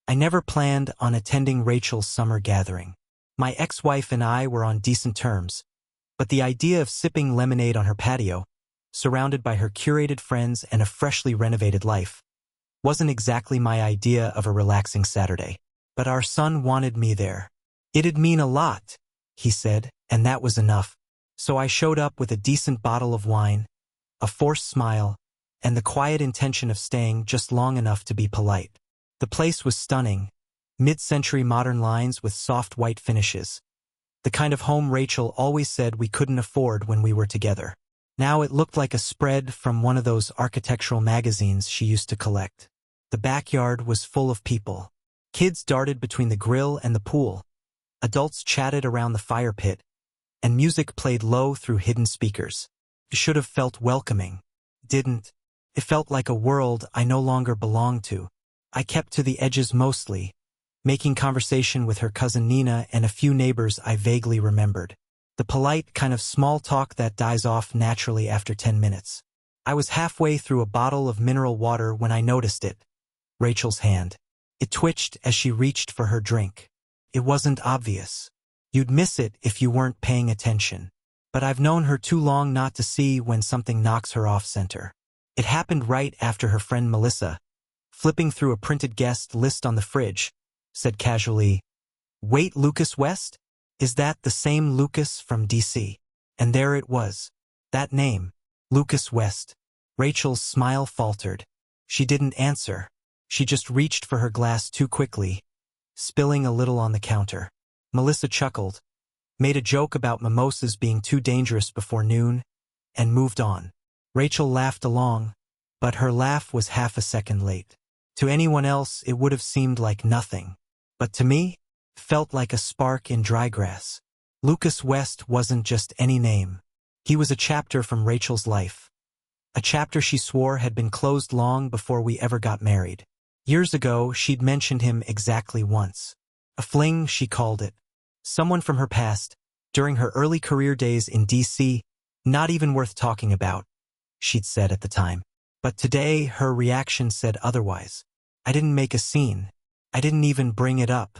I never planned on attending Rachel's summer gathering. My ex-wife and I were on decent terms, but the idea of sipping lemonade on her patio, surrounded by her curated friends and a freshly renovated life, wasn't exactly my idea of a relaxing Saturday. But our son wanted me there. It'd mean a lot, he said, and that was enough. So I showed up with a decent bottle of wine, a forced smile, and the quiet intention of staying just long enough to be polite. The place was stunning, mid-century modern lines with soft white finishes. The kind of home Rachel always said we couldn't afford when we were together. Now it looked like a spread from one of those architectural magazines she used to collect. The backyard was full of people. Kids darted between the grill and the pool. Adults chatted around the fire pit, and music played low through hidden speakers. It should have felt welcoming. Didn't. It felt like a world I no longer belonged to. I kept to the edges mostly, making conversation with her cousin Nina and a few neighbors I vaguely remembered. The polite kind of small talk that dies off naturally after 10 minutes. I was halfway through a bottle of mineral water when I noticed it. Rachel's hand. It twitched as she reached for her drink. It wasn't obvious. You'd miss it if you weren't paying attention. But I've known her too long not to see when something knocks her off center. It happened right after her friend Melissa, flipping through a printed guest list on the fridge, said casually, "Wait, Lucas West? Is that the same Lucas from DC?" And there it was. That name, Lucas West. Rachel's smile faltered. She didn't answer. She just reached for her glass too quickly, spilling a little on the counter. Melissa chuckled, made a joke about mimosas being too dangerous before noon, and moved on. Rachel laughed along, but her laugh was half a second late. To anyone else it would have seemed like nothing, but to me, it felt like a spark in dry grass. Lucas West wasn't just any name. He was a chapter from Rachel's life. A chapter she swore had been closed long before we ever got married. Years ago, she'd mentioned him exactly once. A fling, she called it. Someone from her past, during her early career days in DC, not even worth talking about, she'd said at the time. But today, her reaction said otherwise. I didn't make a scene. I didn't even bring it up.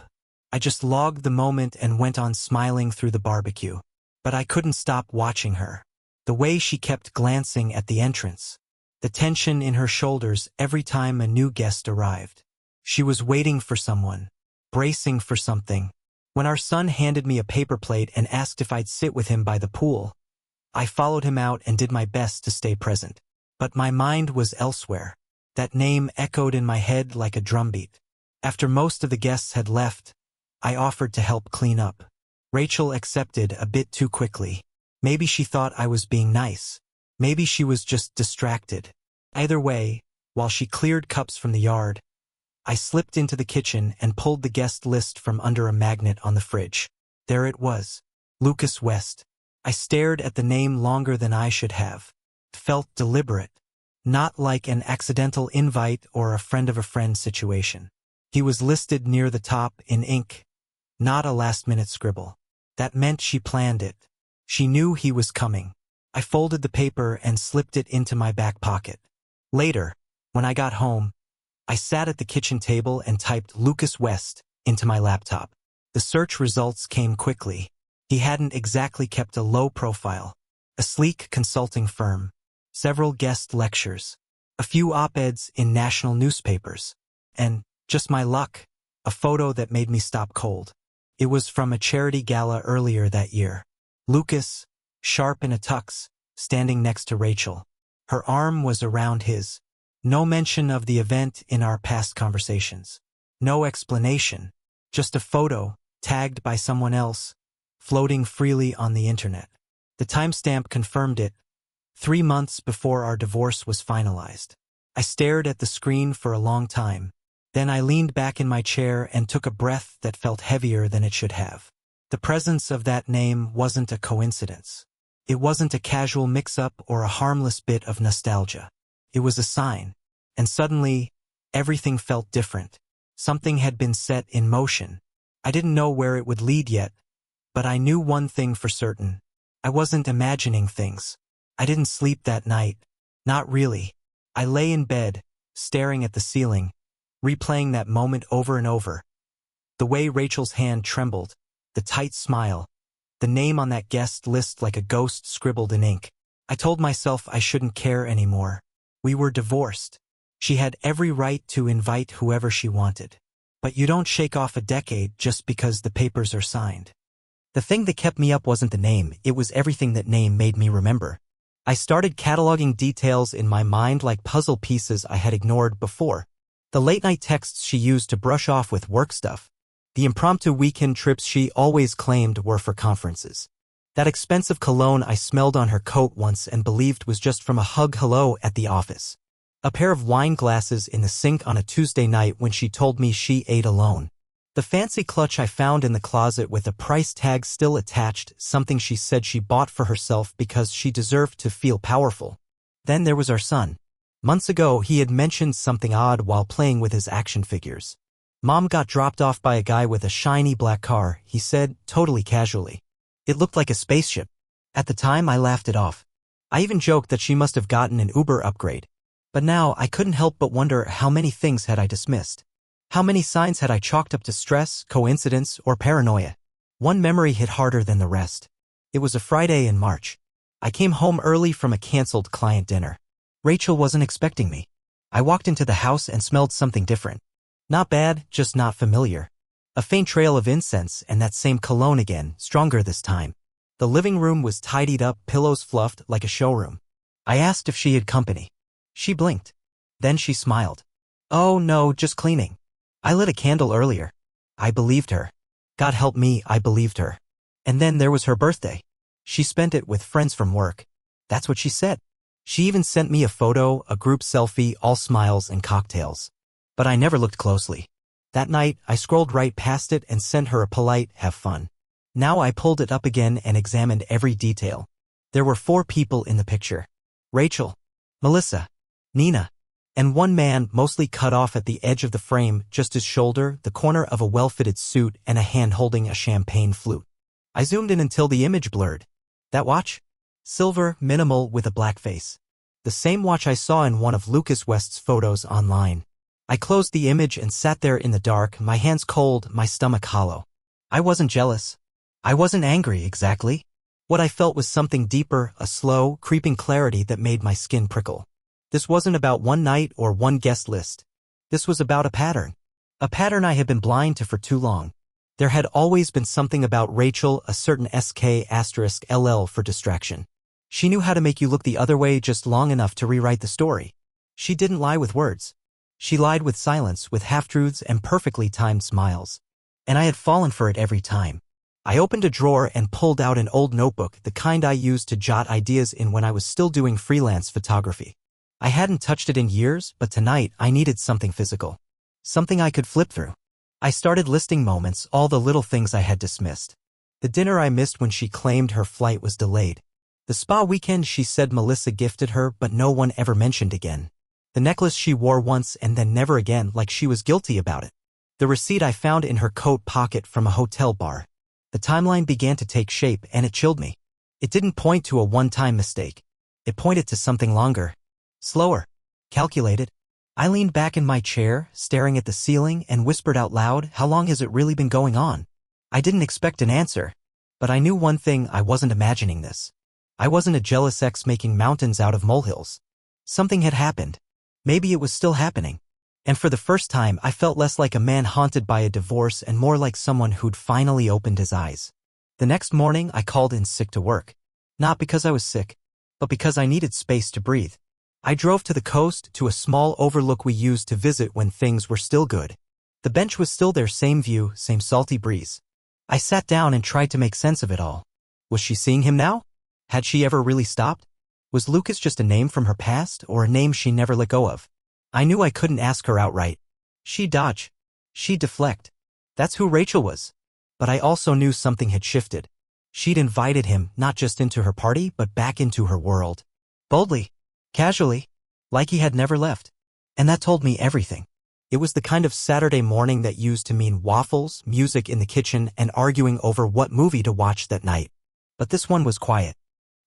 I just logged the moment and went on smiling through the barbecue. But I couldn't stop watching her. The way she kept glancing at the entrance. The tension in her shoulders every time a new guest arrived. She was waiting for someone, bracing for something. When our son handed me a paper plate and asked if I'd sit with him by the pool, I followed him out and did my best to stay present. But my mind was elsewhere. That name echoed in my head like a drumbeat. After most of the guests had left, I offered to help clean up. Rachel accepted a bit too quickly. Maybe she thought I was being nice. Maybe she was just distracted. Either way, while she cleared cups from the yard, I slipped into the kitchen and pulled the guest list from under a magnet on the fridge. There it was. Lucas West. I stared at the name longer than I should have. It felt deliberate. Not like an accidental invite or a friend of a friend situation. He was listed near the top in ink, not a last-minute scribble. That meant she planned it. She knew he was coming. I folded the paper and slipped it into my back pocket. Later, when I got home, I sat at the kitchen table and typed Lucas West into my laptop. The search results came quickly. He hadn't exactly kept a low profile. A sleek consulting firm, several guest lectures, a few op-eds in national newspapers, and, just my luck, a photo that made me stop cold. It was from a charity gala earlier that year. Lucas, sharp in a tux, standing next to Rachel. Her arm was around his. No mention of the event in our past conversations. No explanation. Just a photo, tagged by someone else, floating freely on the internet. The timestamp confirmed it, 3 months before our divorce was finalized. I stared at the screen for a long time. Then I leaned back in my chair and took a breath that felt heavier than it should have. The presence of that name wasn't a coincidence. It wasn't a casual mix-up or a harmless bit of nostalgia. It was a sign. And suddenly, everything felt different. Something had been set in motion. I didn't know where it would lead yet, but I knew one thing for certain. I wasn't imagining things. I didn't sleep that night. Not really. I lay in bed, staring at the ceiling, replaying that moment over and over. The way Rachel's hand trembled, the tight smile, the name on that guest list like a ghost scribbled in ink. I told myself I shouldn't care anymore. We were divorced. She had every right to invite whoever she wanted. But you don't shake off a decade just because the papers are signed. The thing that kept me up wasn't the name, it was everything that name made me remember. I started cataloging details in my mind like puzzle pieces I had ignored before. The late-night texts she used to brush off with work stuff. The impromptu weekend trips she always claimed were for conferences. That expensive cologne I smelled on her coat once and believed was just from a hug hello at the office. A pair of wine glasses in the sink on a Tuesday night when she told me she ate alone. The fancy clutch I found in the closet with a price tag still attached, something she said she bought for herself because she deserved to feel powerful. Then there was our son. Months ago, he had mentioned something odd while playing with his action figures. Mom got dropped off by a guy with a shiny black car, he said, totally casually. It looked like a spaceship. At the time, I laughed it off. I even joked that she must have gotten an Uber upgrade. But now, I couldn't help but wonder how many things had I dismissed. How many signs had I chalked up to stress, coincidence, or paranoia? One memory hit harder than the rest. It was a Friday in March. I came home early from a canceled client dinner. Rachel wasn't expecting me. I walked into the house and smelled something different. Not bad, just not familiar. A faint trail of incense and that same cologne again, stronger this time. The living room was tidied up, pillows fluffed like a showroom. I asked if she had company. She blinked. Then she smiled. Oh no, just cleaning. I lit a candle earlier. I believed her. God help me, I believed her. And then there was her birthday. She spent it with friends from work. That's what she said. She even sent me a photo, a group selfie, all smiles and cocktails. But I never looked closely. That night, I scrolled right past it and sent her a polite, have fun. Now I pulled it up again and examined every detail. There were 4 people in the picture. Rachel, Melissa, Nina, and one man mostly cut off at the edge of the frame, just his shoulder, the corner of a well-fitted suit, and a hand holding a champagne flute. I zoomed in until the image blurred. That watch? Silver, minimal, with a black face. The same watch I saw in one of Lucas West's photos online. I closed the image and sat there in the dark, my hands cold, my stomach hollow. I wasn't jealous. I wasn't angry, exactly. What I felt was something deeper, a slow, creeping clarity that made my skin prickle. This wasn't about one night or one guest list. This was about a pattern. A pattern I had been blind to for too long. There had always been something about Rachel, a certain SK*LL for distraction. She knew how to make you look the other way just long enough to rewrite the story. She didn't lie with words. She lied with silence, with half-truths and perfectly timed smiles. And I had fallen for it every time. I opened a drawer and pulled out an old notebook, the kind I used to jot ideas in when I was still doing freelance photography. I hadn't touched it in years, but tonight I needed something physical. Something I could flip through. I started listing moments, all the little things I had dismissed. The dinner I missed when she claimed her flight was delayed. The spa weekend she said Melissa gifted her but no one ever mentioned again. The necklace she wore once and then never again, like she was guilty about it. The receipt I found in her coat pocket from a hotel bar. The timeline began to take shape and it chilled me. It didn't point to a one-time mistake. It pointed to something longer. Slower. Calculated. I leaned back in my chair, staring at the ceiling, and whispered out loud, how long has it really been going on? I didn't expect an answer. But I knew one thing, I wasn't imagining this. I wasn't a jealous ex making mountains out of molehills. Something had happened. Maybe it was still happening. And for the first time, I felt less like a man haunted by a divorce and more like someone who'd finally opened his eyes. The next morning, I called in sick to work. Not because I was sick, but because I needed space to breathe. I drove to the coast, to a small overlook we used to visit when things were still good. The bench was still there, same view, same salty breeze. I sat down and tried to make sense of it all. Was she seeing him now? Had she ever really stopped? Was Lucas just a name from her past, or a name she never let go of? I knew I couldn't ask her outright. She'd dodge. She'd deflect. That's who Rachel was. But I also knew something had shifted. She'd invited him, not just into her party, but back into her world. Boldly. Casually. Like he had never left. And that told me everything. It was the kind of Saturday morning that used to mean waffles, music in the kitchen, and arguing over what movie to watch that night. But this one was quiet.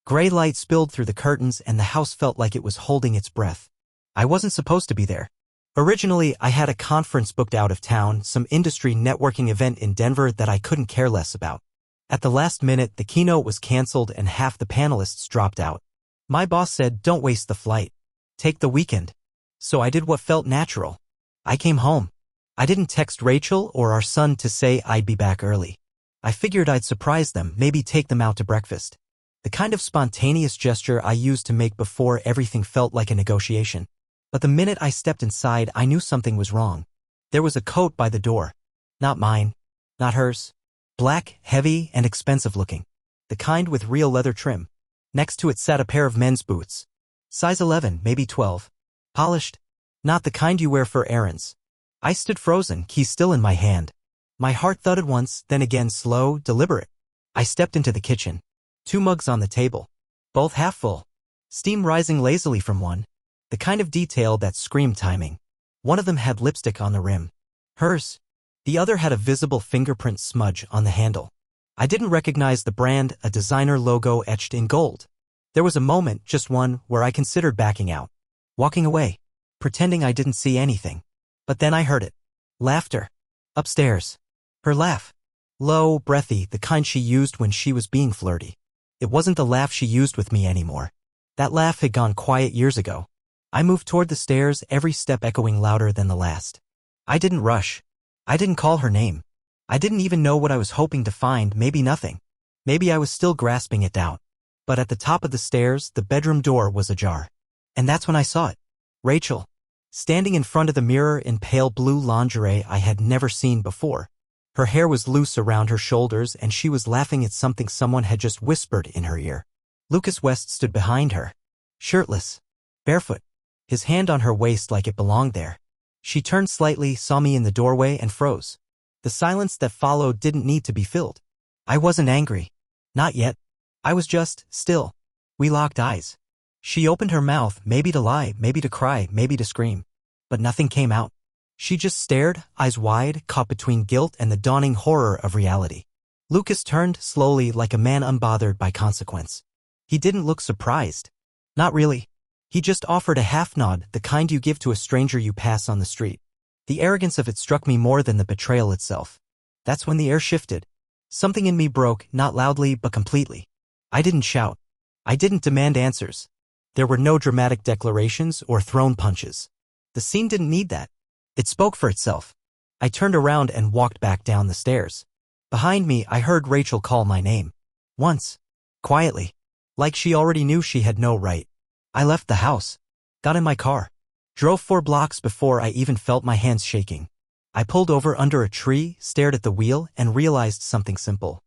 Gray light spilled through the curtains and the house felt like it was holding its breath. I wasn't supposed to be there. Originally, I had a conference booked out of town, some industry networking event in Denver that I couldn't care less about. At the last minute, the keynote was canceled and half the panelists dropped out. My boss said, "Don't waste the flight. Take the weekend." So I did what felt natural. I came home. I didn't text Rachel or our son to say I'd be back early. I figured I'd surprise them, maybe take them out to breakfast. The kind of spontaneous gesture I used to make before everything felt like a negotiation. But the minute I stepped inside, I knew something was wrong. There was a coat by the door. Not mine. Not hers. Black, heavy, and expensive looking. The kind with real leather trim. Next to it sat a pair of men's boots. Size 11, maybe 12. Polished. Not the kind you wear for errands. I stood frozen, key still in my hand. My heart thudded once, then again slow, deliberate. I stepped into the kitchen. 2 mugs on the table. Both half full. Steam rising lazily from one. The kind of detail that screamed timing. One of them had lipstick on the rim. Hers. The other had a visible fingerprint smudge on the handle. I didn't recognize the brand, a designer logo etched in gold. There was a moment, just one, where I considered backing out. Walking away. Pretending I didn't see anything. But then I heard it. Laughter. Upstairs. Her laugh. Low, breathy, the kind she used when she was being flirty. It wasn't the laugh she used with me anymore. That laugh had gone quiet years ago. I moved toward the stairs, every step echoing louder than the last. I didn't rush. I didn't call her name. I didn't even know what I was hoping to find, maybe nothing. Maybe I was still grasping at doubt. But at the top of the stairs, the bedroom door was ajar. And that's when I saw it. Rachel. Standing in front of the mirror in pale blue lingerie I had never seen before. Her hair was loose around her shoulders and she was laughing at something someone had just whispered in her ear. Lucas West stood behind her. Shirtless. Barefoot. His hand on her waist like it belonged there. She turned slightly, saw me in the doorway and froze. The silence that followed didn't need to be filled. I wasn't angry. Not yet. I was just still. We locked eyes. She opened her mouth, maybe to lie, maybe to cry, maybe to scream. But nothing came out. She just stared, eyes wide, caught between guilt and the dawning horror of reality. Lucas turned slowly like a man unbothered by consequence. He didn't look surprised. Not really. He just offered a half nod, the kind you give to a stranger you pass on the street. The arrogance of it struck me more than the betrayal itself. That's when the air shifted. Something in me broke, not loudly but completely. I didn't shout. I didn't demand answers. There were no dramatic declarations or thrown punches. The scene didn't need that. It spoke for itself. I turned around and walked back down the stairs. Behind me, I heard Rachel call my name. Once. Quietly. Like she already knew she had no right. I left the house. Got in my car. Drove 4 blocks before I even felt my hands shaking. I pulled over under a tree, stared at the wheel, and realized something simple.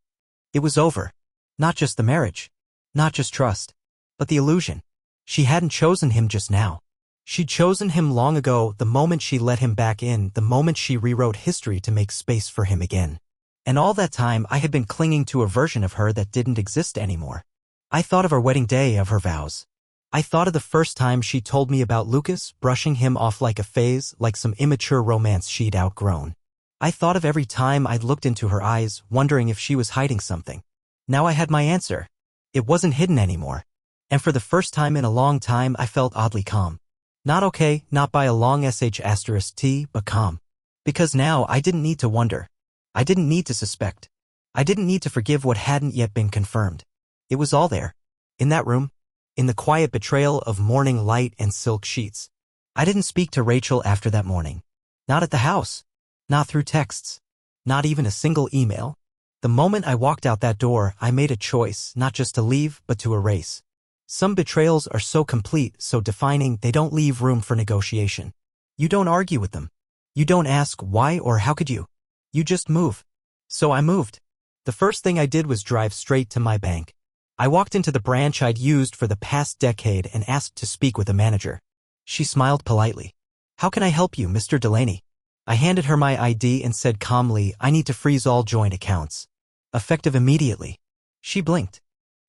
It was over. Not just the marriage. Not just trust. But the illusion. She hadn't chosen him just now. She'd chosen him long ago, the moment she let him back in, the moment she rewrote history to make space for him again. And all that time I had been clinging to a version of her that didn't exist anymore. I thought of our wedding day, of her vows. I thought of the first time she told me about Lucas, brushing him off like a phase, like some immature romance she'd outgrown. I thought of every time I'd looked into her eyes, wondering if she was hiding something. Now I had my answer. It wasn't hidden anymore. And for the first time in a long time I felt oddly calm. Not okay, not by a long sh*t, but calm. Because now I didn't need to wonder. I didn't need to suspect. I didn't need to forgive what hadn't yet been confirmed. It was all there. In that room. In the quiet betrayal of morning light and silk sheets. I didn't speak to Rachel after that morning. Not at the house. Not through texts. Not even a single email. The moment I walked out that door, I made a choice, not just to leave, but to erase. Some betrayals are so complete, so defining, they don't leave room for negotiation. You don't argue with them. You don't ask why or how could you. You just move. So I moved. The first thing I did was drive straight to my bank. I walked into the branch I'd used for the past decade and asked to speak with a manager. She smiled politely. "How can I help you, Mr. Delaney?" I handed her my ID and said calmly, "I need to freeze all joint accounts. Effective immediately." She blinked.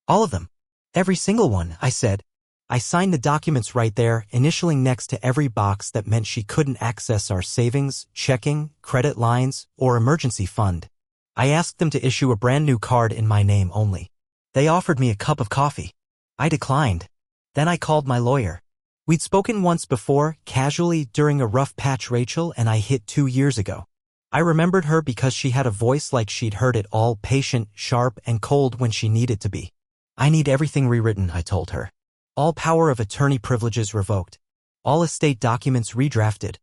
"All of them. Every single one," I said. I signed the documents right there, initialing next to every box that meant she couldn't access our savings, checking, credit lines, or emergency fund. I asked them to issue a brand new card in my name only. They offered me a cup of coffee. I declined. Then I called my lawyer. We'd spoken once before, casually, during a rough patch Rachel and I hit 2 years ago. I remembered her because she had a voice like she'd heard it all, patient, sharp, and cold when she needed to be. I need everything rewritten, I told her. All power of attorney privileges revoked. All estate documents redrafted.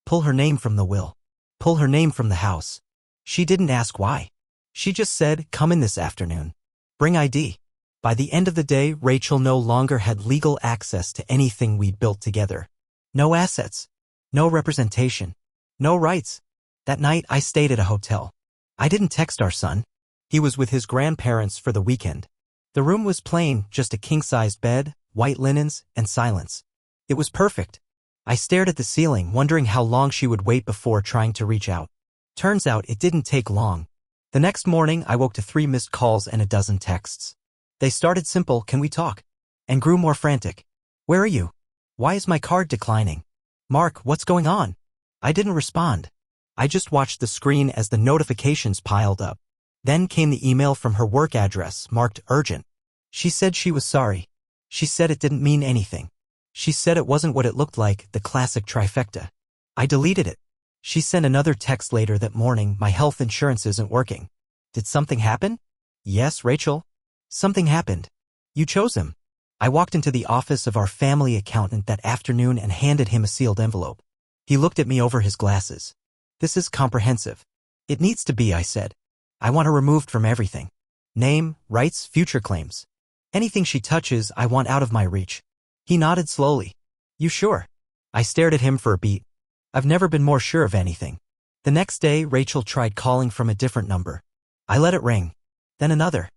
Pull her name from the will. Pull her name from the house. She didn't ask why. She just said, come in this afternoon. Bring ID. By the end of the day, Rachel no longer had legal access to anything we'd built together. No assets. No representation. No rights. That night, I stayed at a hotel. I didn't text our son. He was with his grandparents for the weekend. The room was plain, just a king-sized bed, white linens, and silence. It was perfect. I stared at the ceiling, wondering how long she would wait before trying to reach out. Turns out it didn't take long. The next morning, I woke to 3 missed calls and a dozen texts. They started simple, can we talk? And grew more frantic. Where are you? Why is my card declining? Mark, what's going on? I didn't respond. I just watched the screen as the notifications piled up. Then came the email from her work address, marked urgent. She said she was sorry. She said it didn't mean anything. She said it wasn't what it looked like, the classic trifecta. I deleted it. She sent another text later that morning, my health insurance isn't working. Did something happen? Yes, Rachel. Something happened. You chose him. I walked into the office of our family accountant that afternoon and handed him a sealed envelope. He looked at me over his glasses. This is comprehensive. It needs to be, I said. I want her removed from everything. Name, rights, future claims. Anything she touches, I want out of my reach. He nodded slowly. You sure? I stared at him for a beat. I've never been more sure of anything. The next day, Rachel tried calling from a different number. I let it ring. Then another.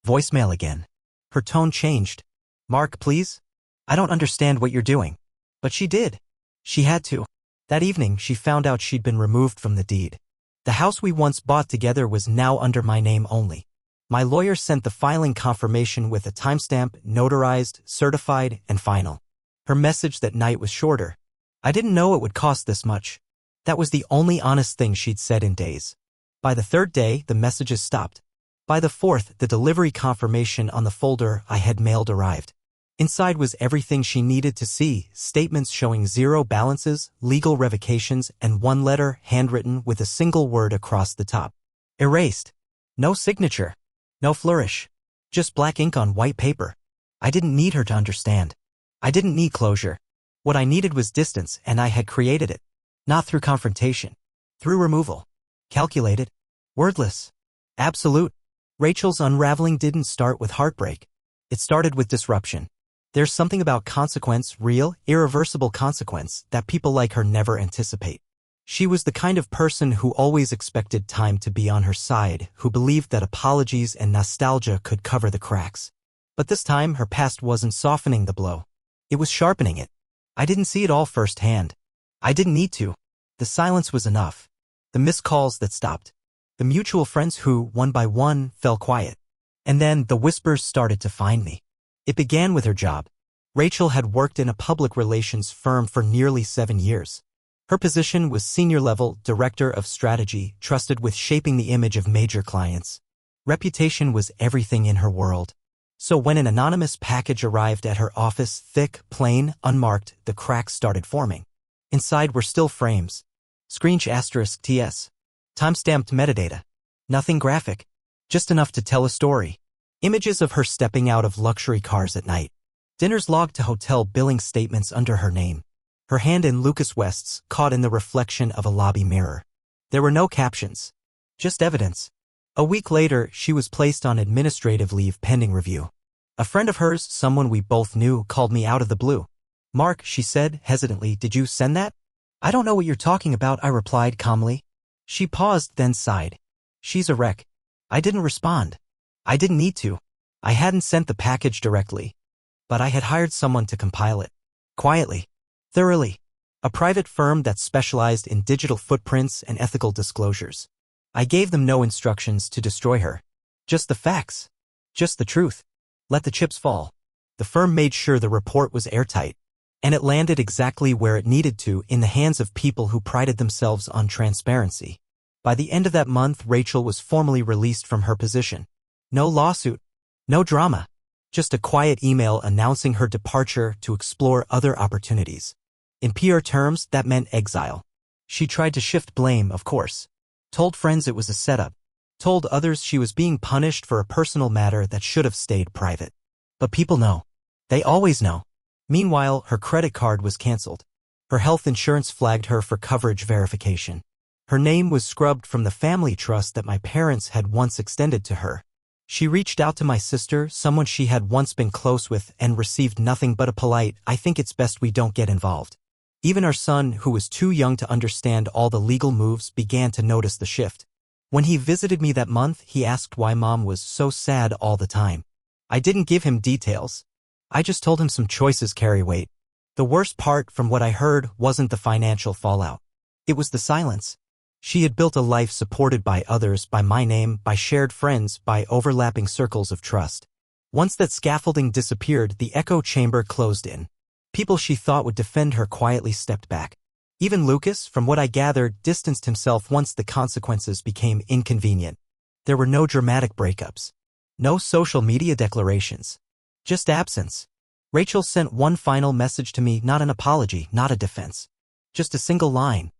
Voicemail again. Her tone changed. Mark, please? I don't understand what you're doing. But she did. She had to. That evening, she found out she'd been removed from the deed. The house we once bought together was now under my name only. My lawyer sent the filing confirmation with a timestamp, notarized, certified, and final. Her message that night was shorter. I didn't know it would cost this much. That was the only honest thing she'd said in days. By the third day, the messages stopped. By the fourth, the delivery confirmation on the folder I had mailed arrived. Inside was everything she needed to see, statements showing 0 balances, legal revocations, and 1 letter handwritten with a single word across the top. Erased. No signature. No flourish. Just black ink on white paper. I didn't need her to understand. I didn't need closure. What I needed was distance, and I had created it. Not through confrontation. Through removal. Calculated. Wordless. Absolute. Rachel's unraveling didn't start with heartbreak. It started with disruption. There's something about consequence, real, irreversible consequence, that people like her never anticipate. She was the kind of person who always expected time to be on her side, who believed that apologies and nostalgia could cover the cracks. But this time, her past wasn't softening the blow. It was sharpening it. I didn't see it all firsthand. I didn't need to. The silence was enough. The missed calls that stopped. The mutual friends who, one by one, fell quiet. And then the whispers started to find me. It began with her job. Rachel had worked in a public relations firm for nearly 7 years. Her position was senior-level director of strategy, trusted with shaping the image of major clients. Reputation was everything in her world. So when an anonymous package arrived at her office, thick, plain, unmarked, the cracks started forming. Inside were still frames. Screensh * TS. Time-stamped metadata. Nothing graphic. Just enough to tell a story. Images of her stepping out of luxury cars at night. Dinners logged to hotel billing statements under her name. Her hand in Lucas West's, caught in the reflection of a lobby mirror. There were no captions. Just evidence. A week later, she was placed on administrative leave pending review. A friend of hers, someone we both knew, called me out of the blue. Mark, she said, hesitantly, did you send that? I don't know what you're talking about, I replied calmly. She paused, then sighed. She's a wreck. I didn't respond. I didn't need to. I hadn't sent the package directly. But I had hired someone to compile it. Quietly. Thoroughly. A private firm that specialized in digital footprints and ethical disclosures. I gave them no instructions to destroy her. Just the facts. Just the truth. Let the chips fall. The firm made sure the report was airtight. And it landed exactly where it needed to, in the hands of people who prided themselves on transparency. By the end of that month, Rachel was formally released from her position. No lawsuit. No drama. Just a quiet email announcing her departure to explore other opportunities. In PR terms, that meant exile. She tried to shift blame, of course. Told friends it was a setup. Told others she was being punished for a personal matter that should have stayed private. But people know. They always know. Meanwhile, her credit card was canceled. Her health insurance flagged her for coverage verification. Her name was scrubbed from the family trust that my parents had once extended to her. She reached out to my sister, someone she had once been close with, and received nothing but a polite, "I think it's best we don't get involved." Even our son, who was too young to understand all the legal moves, began to notice the shift. When he visited me that month, he asked why Mom was so sad all the time. I didn't give him details. I just told him some choices carry weight. The worst part, from what I heard, wasn't the financial fallout. It was the silence. She had built a life supported by others, by my name, by shared friends, by overlapping circles of trust. Once that scaffolding disappeared, the echo chamber closed in. People she thought would defend her quietly stepped back. Even Lucas, from what I gathered, distanced himself once the consequences became inconvenient. There were no dramatic breakups. No social media declarations. Just absence. Rachel sent one final message to me, not an apology, not a defense. Just a single line.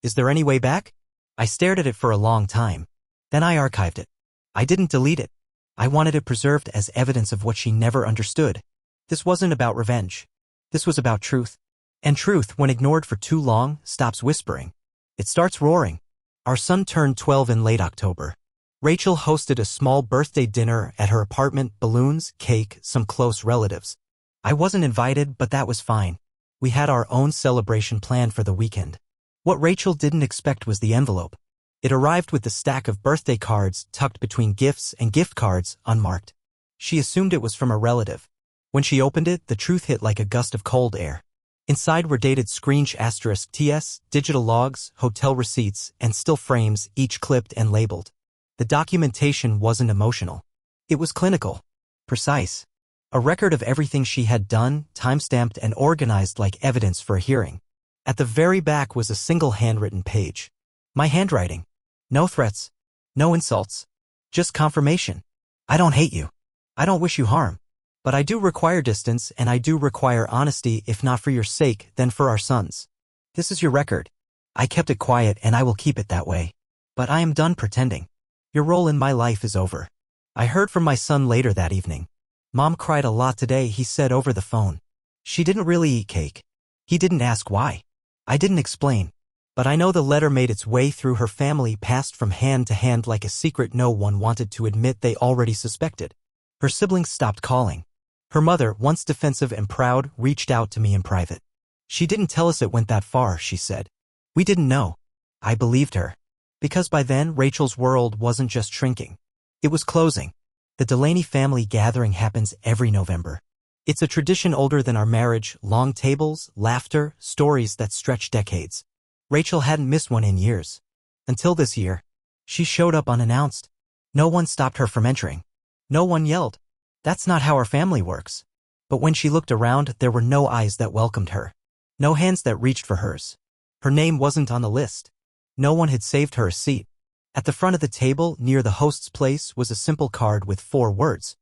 "Is there any way back?" I stared at it for a long time. Then I archived it. I didn't delete it. I wanted it preserved as evidence of what she never understood. This wasn't about revenge. This was about truth. And truth, when ignored for too long, stops whispering. It starts roaring. Our son turned 12 in late October. Rachel hosted a small birthday dinner at her apartment, balloons, cake, some close relatives. I wasn't invited, but that was fine. We had our own celebration planned for the weekend. What Rachel didn't expect was the envelope. It arrived with the stack of birthday cards tucked between gifts and gift cards, unmarked. She assumed it was from a relative. When she opened it, the truth hit like a gust of cold air. Inside were dated *TS, digital logs, hotel receipts, and still frames, each clipped and labeled. The documentation wasn't emotional. It was clinical. Precise. A record of everything she had done, time-stamped and organized like evidence for a hearing. At the very back was a single handwritten page. My handwriting. No threats. No insults. Just confirmation. I don't hate you. I don't wish you harm. But I do require distance, and I do require honesty, if not for your sake, then for our son's. This is your record. I kept it quiet, and I will keep it that way. But I am done pretending. Your role in my life is over. I heard from my son later that evening. Mom cried a lot today, he said over the phone. She didn't really eat cake. He didn't ask why. I didn't explain. But I know the letter made its way through her family, passed from hand to hand like a secret no one wanted to admit they already suspected. Her siblings stopped calling. Her mother, once defensive and proud, reached out to me in private. She didn't tell us it went that far, she said. We didn't know. I believed her. Because by then, Rachel's world wasn't just shrinking. It was closing. The Delaney family gathering happens every November. It's a tradition older than our marriage, long tables, laughter, stories that stretch decades. Rachel hadn't missed one in years. Until this year. She showed up unannounced. No one stopped her from entering. No one yelled. That's not how our family works. But when she looked around, there were no eyes that welcomed her. No hands that reached for hers. Her name wasn't on the list. No one had saved her a seat. At the front of the table, near the host's place, was a simple card with 4 words.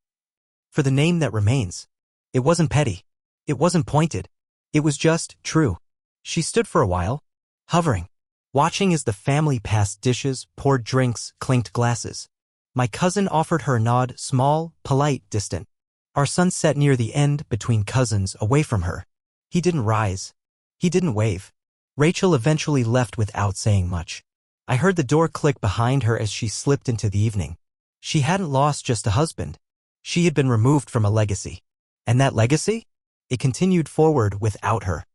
For the name that remains. It wasn't petty. It wasn't pointed. It was just true. She stood for a while, hovering, watching as the family passed dishes, poured drinks, clinked glasses. My cousin offered her a nod, small, polite, distant. Our son sat near the end, between cousins, away from her. He didn't rise. He didn't wave. Rachel eventually left without saying much. I heard the door click behind her as she slipped into the evening. She hadn't lost just a husband. She had been removed from a legacy. And that legacy? It continued forward without her.